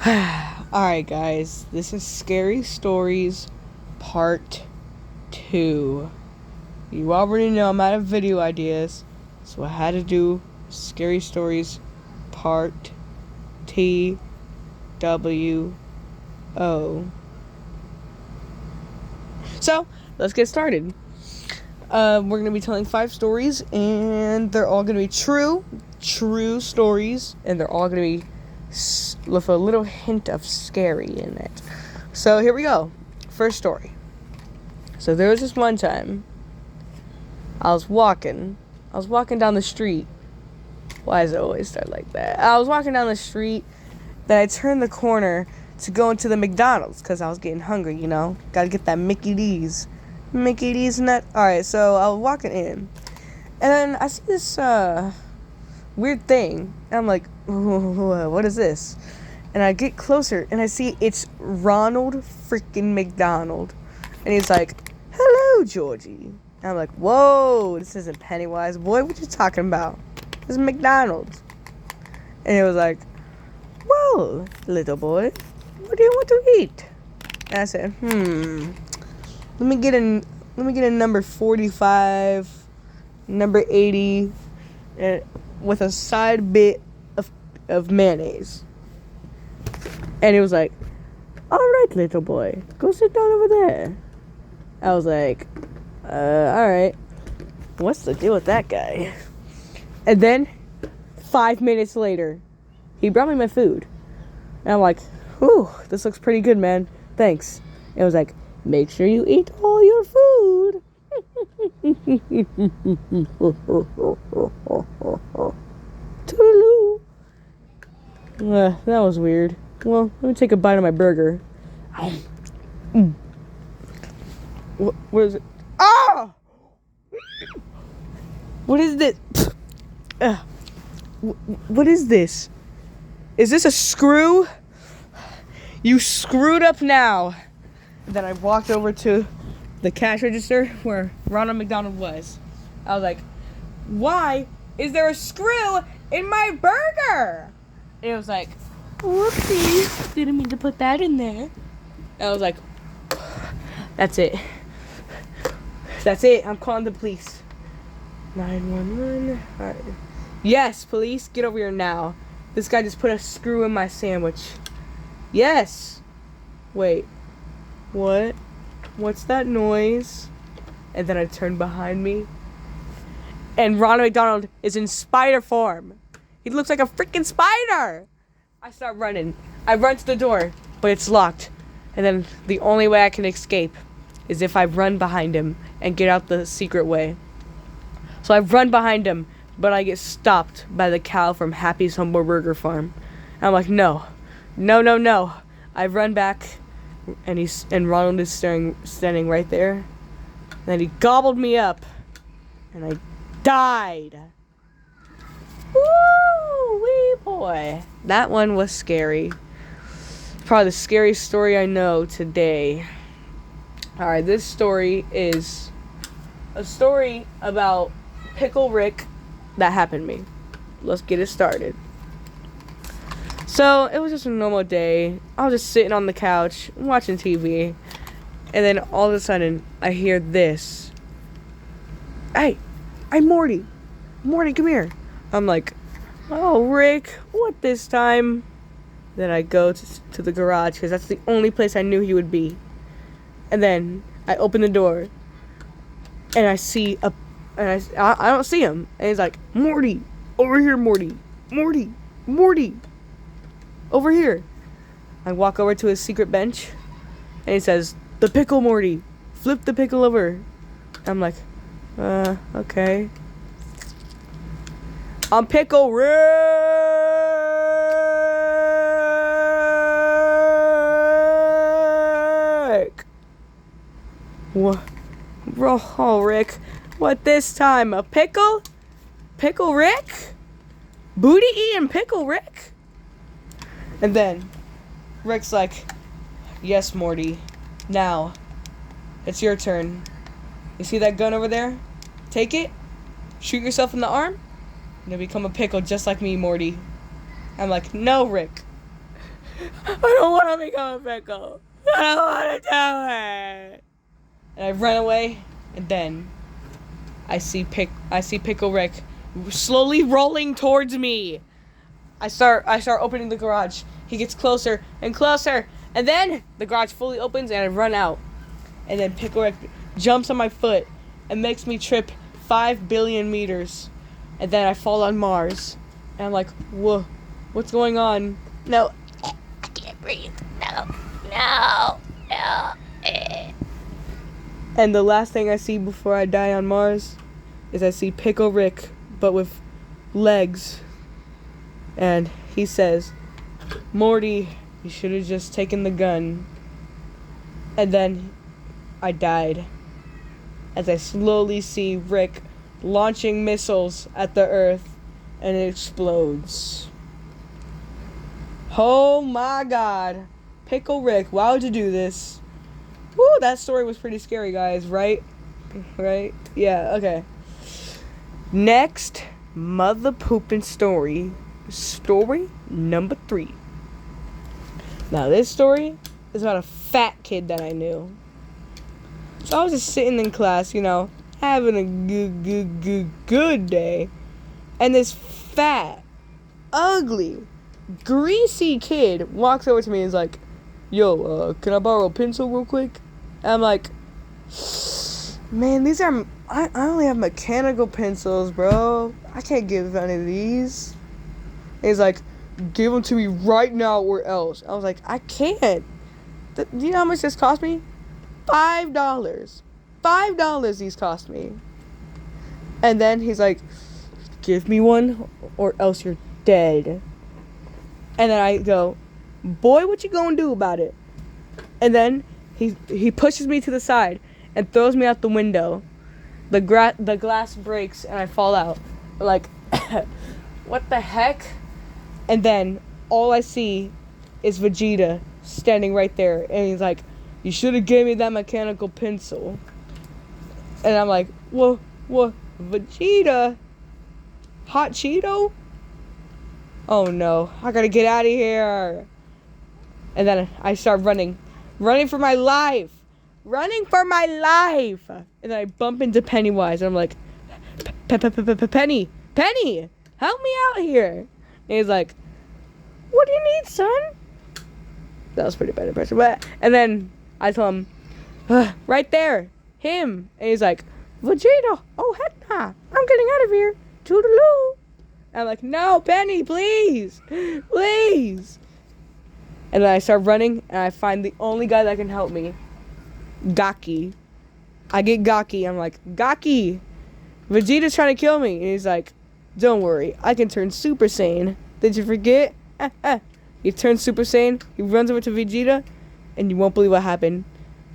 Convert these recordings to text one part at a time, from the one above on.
Alright, guys, this is Scary Stories Part 2. You already know I'm out of video ideas, so I had to do Scary Stories Part TWO. So, let's get started. We're going to be telling 5 stories, and they're all going to be true stories, and they're all going to be with a little hint of scary in it. So here we go. First story. So there was this one time I was walking down the street. Why does it always start like that? I was walking down the street, then I turned the corner to go into the McDonald's because I was getting hungry, you know. Gotta get that Mickey D's nut. Alright, so I was walking in, and then I see this weird thing, and I'm like, what is this? And I get closer, and I see it's Ronald freaking McDonald, and he's like, hello, Georgie. And I'm like, whoa, this isn't Pennywise, boy, what you talking about? This is McDonald's. And he was like, well, little boy, what do you want to eat? And I said, let me get a number 45, number 80, with a side bit of mayonnaise. And he was like, alright, little boy, go sit down over there. I was like, alright, what's the deal with that guy? And then 5 minutes later, he brought me my food, and I'm like, whew, this looks pretty good, man, thanks. And it was like, make sure you eat all your food. Toodaloo. That was weird. Well, let me take a bite of my burger. What is it? Ah! What is this? What is this? Is this a screw? You screwed up now. Then I walked over to the cash register where Ronald McDonald was. I was like, why is there a screw in my burger? And it was like, whoopsie, didn't mean to put that in there. And I was like, that's it. I'm calling the police. 911. All right. Yes, police, get over here now. This guy just put a screw in my sandwich. Yes. Wait. What? What's that noise? And then I turned behind me, and Ronald McDonald is in spider form. He looks like a freaking spider. I start running. I run to the door, but it's locked. And then the only way I can escape is if I run behind him and get out the secret way. So I run behind him, but I get stopped by the cow from Happy's Humble Burger Farm. And I'm like, no. I run back, and Ronald is standing right there. And then he gobbled me up, and I died. Woo wee boy. That one was scary. Probably the scariest story I know today. Alright, this story is a story about Pickle Rick that happened to me. Let's get it started. So, it was just a normal day. I was just sitting on the couch, watching TV. And then all of a sudden, I hear this. Hey, Morty. Morty, come here. I'm like, oh, Rick, what this time? Then I go to the garage, because that's the only place I knew he would be. And then I open the door, and I see I don't see him. And he's like, Morty, over here, Morty. Morty, over here. I walk over to his secret bench, and he says, the pickle, Morty. Flip the pickle over. I'm like, okay. I'm Pickle Rick. What? Oh, Rick. What this time? A pickle? Pickle Rick? Booty eating Pickle Rick? And then Rick's like, yes, Morty. Now, it's your turn. You see that gun over there? Take it, shoot yourself in the arm, and you'll become a pickle just like me, Morty. I'm like, no, Rick. I don't want to become a pickle. I don't want to do it. And I run away, and then I see Pickle Rick slowly rolling towards me. I start opening the garage. He gets closer and closer, and then the garage fully opens and I run out. And then Pickle Rick jumps on my foot and makes me trip 5 billion meters. And then I fall on Mars. And I'm like, whoa, what's going on? No, I can't breathe. No. And the last thing I see before I die on Mars is I see Pickle Rick, but with legs. And he says, Morty, you should have just taken the gun. And then I died as I slowly see Rick launching missiles at the Earth, and it explodes. Oh my God. Pickle Rick, why would you do this? Woo, that story was pretty scary, guys, right? Right? Yeah, okay. Next, mother pooping story. Story number 3. Now, this story is about a fat kid that I knew. So I was just sitting in class, having a good day. And this fat, ugly, greasy kid walks over to me and is like, yo, can I borrow a pencil real quick? And I'm like, man, I only have mechanical pencils, bro. I can't give any of these. And he's like, give them to me right now or else. I was like, I can't. Do you know how much this cost me? $5. $5 these cost me. And then he's like, give me one or else you're dead. And then I go, boy, what you gonna do about it? And then he pushes me to the side and throws me out the window. The glass breaks and I fall out. Like, what the heck? And then all I see is Vegeta standing right there. And he's like, you should have gave me that mechanical pencil. And I'm like, what, Vegeta? Hot Cheeto? Oh no, I gotta get out of here. And then I start running for my life. And then I bump into Pennywise and I'm like, Penny, help me out here. And he's like, what do you need, son? That was pretty bad impression. And then I tell him, right there, him. And he's like, Vegeta, oh heck nah, I'm getting out of here. Toodaloo. And I'm like, no, Penny, please. And then I start running and I find the only guy that can help me, Gaki. I get Gaki. I'm like, Gaki, Vegeta's trying to kill me. And he's like, don't worry, I can turn Super Saiyan. Did you forget? He turns Super Saiyan, he runs over to Vegeta, and you won't believe what happened.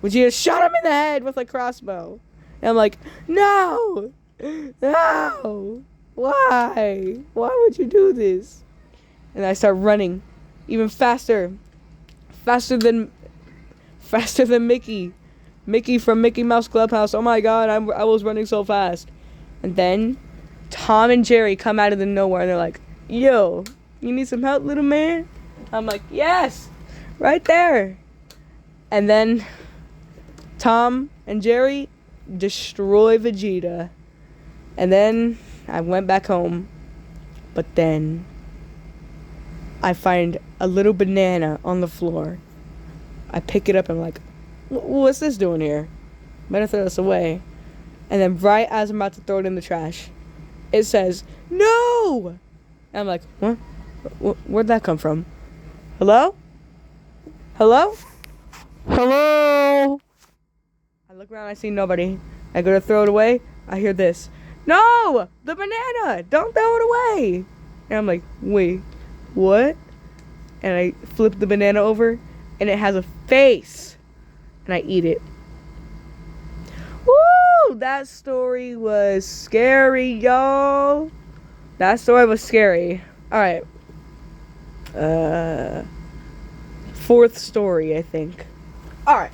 Vegeta shot him in the head with a crossbow. And I'm like, no! Why? Why would you do this? And I start running even faster. Faster than Mickey. Mickey from Mickey Mouse Clubhouse. Oh my God, I was running so fast. And then Tom and Jerry come out of the nowhere and they're like, yo, you need some help, little man? I'm like, yes, right there. And then Tom and Jerry destroy Vegeta. And then I went back home. But then I find a little banana on the floor. I pick it up and I'm like, what's this doing here? Better throw this away. And then right as I'm about to throw it in the trash, it says, no! And I'm like, what? Where'd that come from? Hello? I look around, I see nobody. I go to throw it away, I hear this. No! The banana! Don't throw it away! And I'm like, wait, what? And I flip the banana over, and it has a face. And I eat it. Woo! That story was scary, y'all. That story was scary. Alright. 4th story, I think. Alright.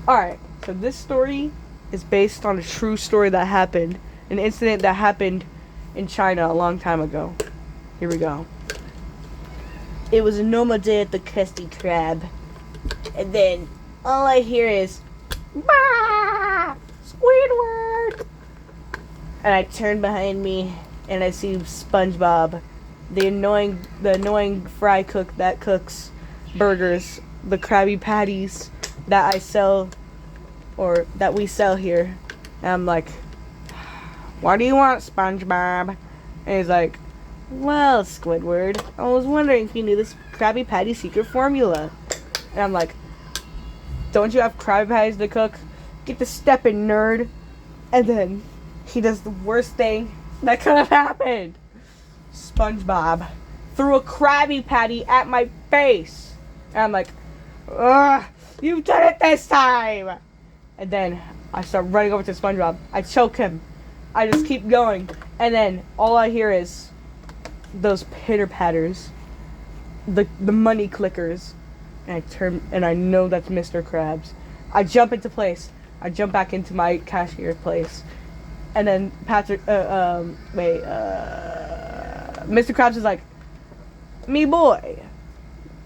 Alright. So this story is based on a true story that happened. An incident that happened in China a long time ago. Here we go. it was a normal day at the Krusty Krab. And then all I hear is, bah! Squidward! And I turn behind me and I see SpongeBob, the annoying fry cook that cooks burgers, the Krabby Patties that I sell, or that we sell here. And I'm like, what do you want, SpongeBob? And he's like, well, Squidward, I was wondering if you knew this Krabby Patty secret formula. And I'm like, don't you have Krabby Patties to cook? Get the step in, nerd. And then he does the worst thing that could have happened. SpongeBob threw a Krabby Patty at my face. And I'm like, ugh, you did it this time. And then I start running over to SpongeBob. I choke him. I just keep going. And then all I hear is those pitter patters. The money clickers. And I turn and I know that's Mr. Krabs. I jump into place. I jump back into my cashier place. And then Mr. Krabs is like, me boy,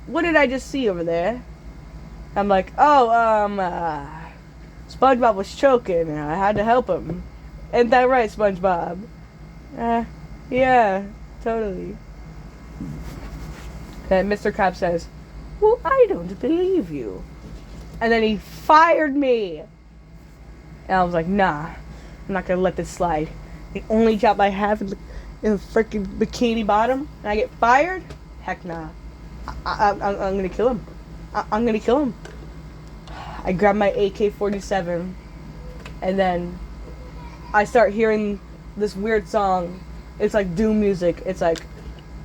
what did I just see over there? I'm like, SpongeBob was choking and I had to help him. Ain't that right, SpongeBob? Yeah, totally. Then Mr. Krabs says, well, I don't believe you. And then he fired me. And I was like, nah, I'm not gonna let this slide. The only job I have in the freaking Bikini Bottom, and I get fired? Heck nah. I'm gonna kill him. I'm gonna kill him. I grab my AK-47, and then I start hearing this weird song. It's like Doom music. It's like,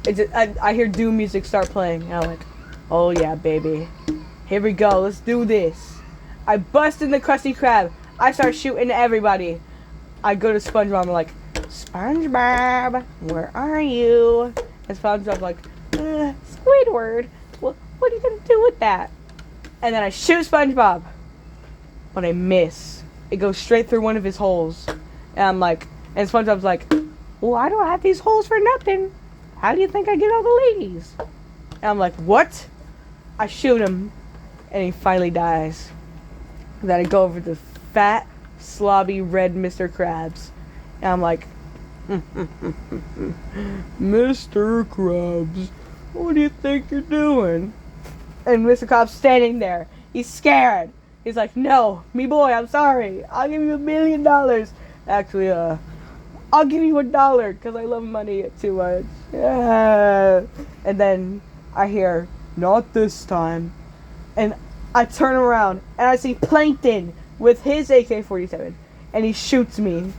I hear Doom music start playing, and I'm like, oh yeah, baby. Here we go, let's do this. I bust in the Krusty Krab. I start shooting everybody. I go to SpongeBob, I'm like, SpongeBob, where are you? And SpongeBob's like, Squidward, what are you gonna do with that? And then I shoot SpongeBob, but I miss. It goes straight through one of his holes. And I'm like, and SpongeBob's like, well, I don't have these holes for nothing. How do you think I get all the ladies? And I'm like, what? I shoot him, and he finally dies. And then I go over to fat, slobby, red Mr. Krabs. And I'm like, Mr. Krabs, what do you think you're doing? And Mr. Krabs standing there. He's scared. He's like, no, me boy, I'm sorry. I'll give you $1 million. Actually, I'll give you $1 because I love money too much. Yeah. And then I hear, not this time. And I turn around and I see Plankton with his AK-47. And he shoots me.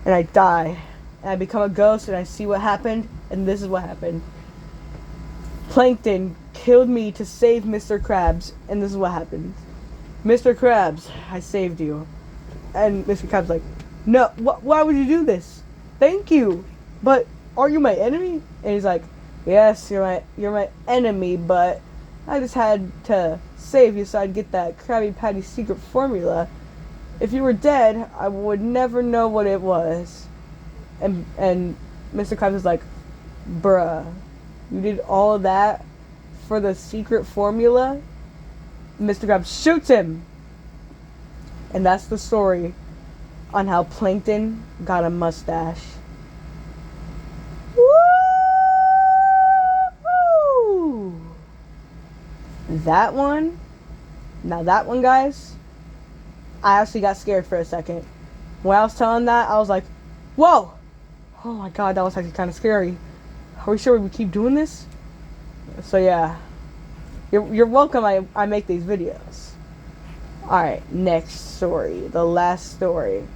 And I die. And I become a ghost and I see what happened. And this is what happened. Plankton killed me to save Mr. Krabs. And this is what happened. Mr. Krabs, I saved you. And Mr. Krabs like, no, why would you do this? Thank you. But are you my enemy? And he's like, yes, you're my enemy, but I just had to save you so I'd get that Krabby Patty secret formula. If you were dead, I would never know what it was. And Mr. Krabs is like, bruh, you did all of that for the secret formula? Mr. Krabs shoots him. And that's the story on how Plankton got a mustache. Woo! That one, guys, I actually got scared for a second. When I was telling that, I was like, whoa! Oh my god, that was actually kind of scary. Are we sure we keep doing this? So yeah, you're welcome. I make these videos. Alright, next story. The last story.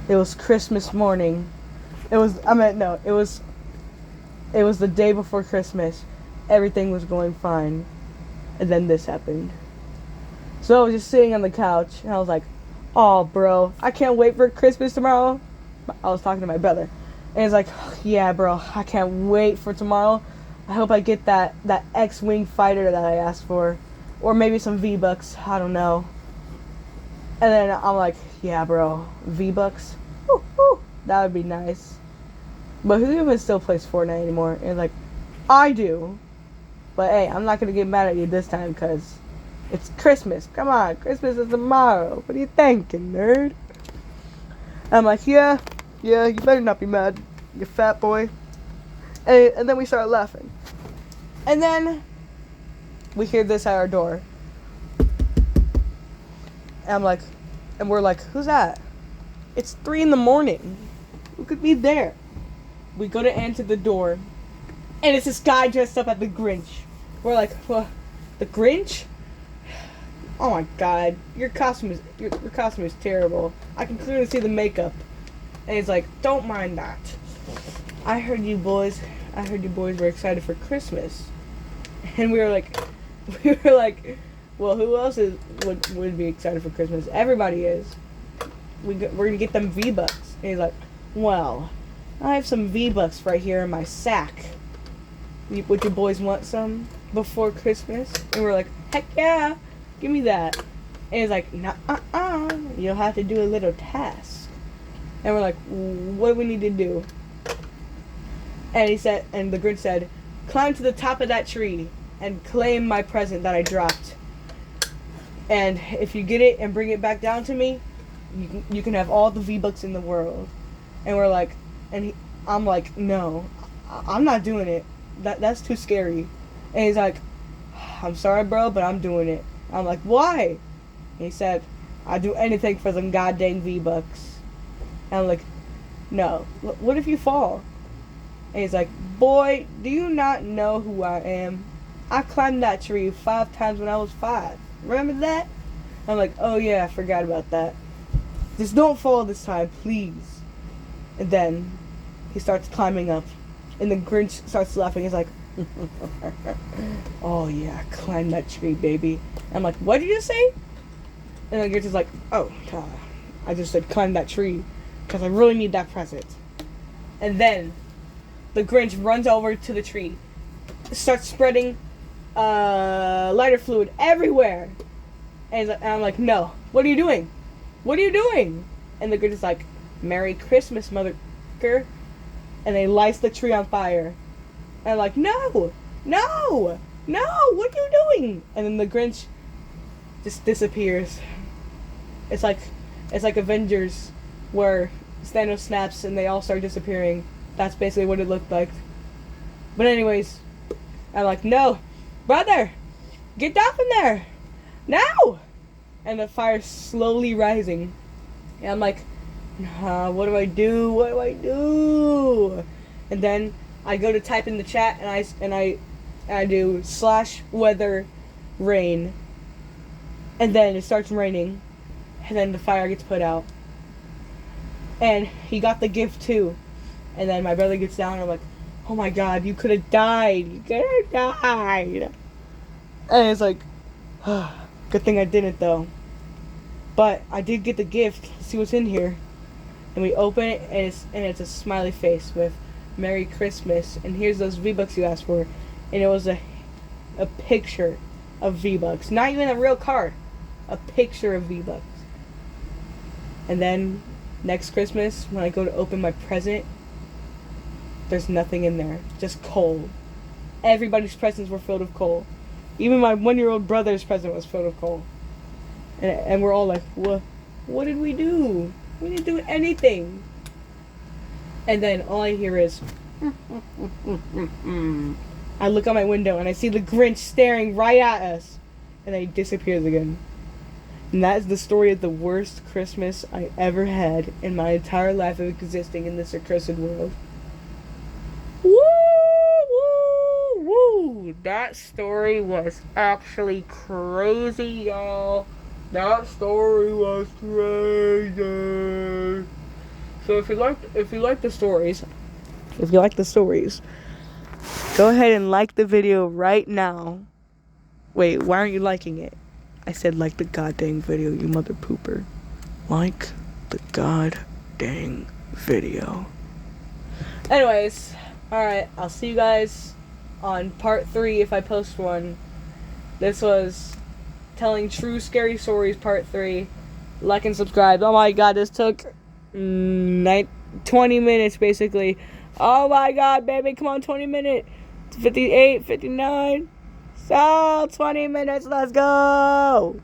It was Christmas morning. It was the day before Christmas. Everything was going fine. And then this happened. So I was just sitting on the couch and I was like, oh bro, I can't wait for Christmas tomorrow. I was talking to my brother. And he's like, yeah bro, I can't wait for tomorrow. I hope I get that X-Wing fighter that I asked for. Or maybe some V-Bucks, I don't know. And then I'm like, yeah bro, V-Bucks? Woo, that would be nice. But who even still plays Fortnite anymore? And like, I do. But hey, I'm not gonna get mad at you this time because it's Christmas. Come on, Christmas is tomorrow. What are you thinking, nerd? I'm like, yeah, you better not be mad, you fat boy. And then we start laughing. And then we hear this at our door. And we're like, who's that? It's 3 a.m. Who could be there? We go to answer the door, and it's this guy dressed up as the Grinch. We're like, well, the Grinch? Oh my God, your costume is terrible. I can clearly see the makeup. And he's like, don't mind that. I heard you boys were excited for Christmas. And we were like, well, who else would be excited for Christmas? Everybody is. We're gonna get them V-Bucks. And he's like, well, I have some V-Bucks right here in my sack. Would you boys want some before Christmas? And we're like, heck yeah, give me that. And he's like, nah, you'll have to do a little task. And we're like, what do we need to do? And the Grinch said, climb to the top of that tree and claim my present that I dropped. And if you get it and bring it back down to me, you can have all the V-Bucks in the world. And we're like, I'm like, no, I'm not doing it. That's too scary. And he's like, I'm sorry, bro, but I'm doing it. I'm like, why? And he said, I'd do anything for them goddamn V-Bucks. And I'm like, no. What if you fall? And he's like, boy, do you not know who I am? I climbed that tree 5 times when I was 5. Remember that? I'm like, oh yeah, I forgot about that. Just don't fall this time, please. And then he starts climbing up. And the Grinch starts laughing. He's like, oh yeah, climb that tree, baby. I'm like, what did you say? And the Grinch is like, oh, I just said climb that tree because I really need that present. And then the Grinch runs over to the tree, starts spreading lighter fluid everywhere. And I'm like, no, what are you doing? What are you doing? And the Grinch is like, Merry Christmas, motherfucker. And they light the tree on fire. And I'm like, no, what are you doing? And then the Grinch just disappears. It's like Avengers, where Thanos snaps and they all start disappearing. That's basically what it looked like. But anyways, I'm like, no, brother, get down from there, now! And the fire's slowly rising. And I'm like, what do I do? And then I go to type in the chat and I do /weather rain. And then it starts raining. And then the fire gets put out. And he got the gift too. And then my brother gets down and I'm like, oh my God, you could have died. And it's like, good thing I didn't though. But I did get the gift. Let's see what's in here. And we open it and it's a smiley face with Merry Christmas. And here's those V-Bucks you asked for. And it was a picture of V-Bucks. Not even a real card. A picture of V-Bucks. And then next Christmas, when I go to open my present, there's nothing in there. Just coal. Everybody's presents were filled with coal. Even my 1-year-old brother's present was filled with coal. And we're all like, what did we do? We didn't do anything. And then all I hear is, I look out my window and I see the Grinch staring right at us. And then he disappears again. And that is the story of the worst Christmas I ever had in my entire life of existing in this accursed world. Woo! That story was actually crazy, y'all. That story was crazy. So if you like the stories, go ahead and like the video right now. Wait, why aren't you liking it? I said like the goddamn video, you mother pooper. Like the goddamn video. Anyways, alright, I'll see you guys on part 3 if I post one. This was Telling True Scary Stories part 3. Like and subscribe. Oh my God, this took 20 minutes basically. Oh my God, baby, come on, 20 minutes. 58, 59. So 20 minutes. Let's go.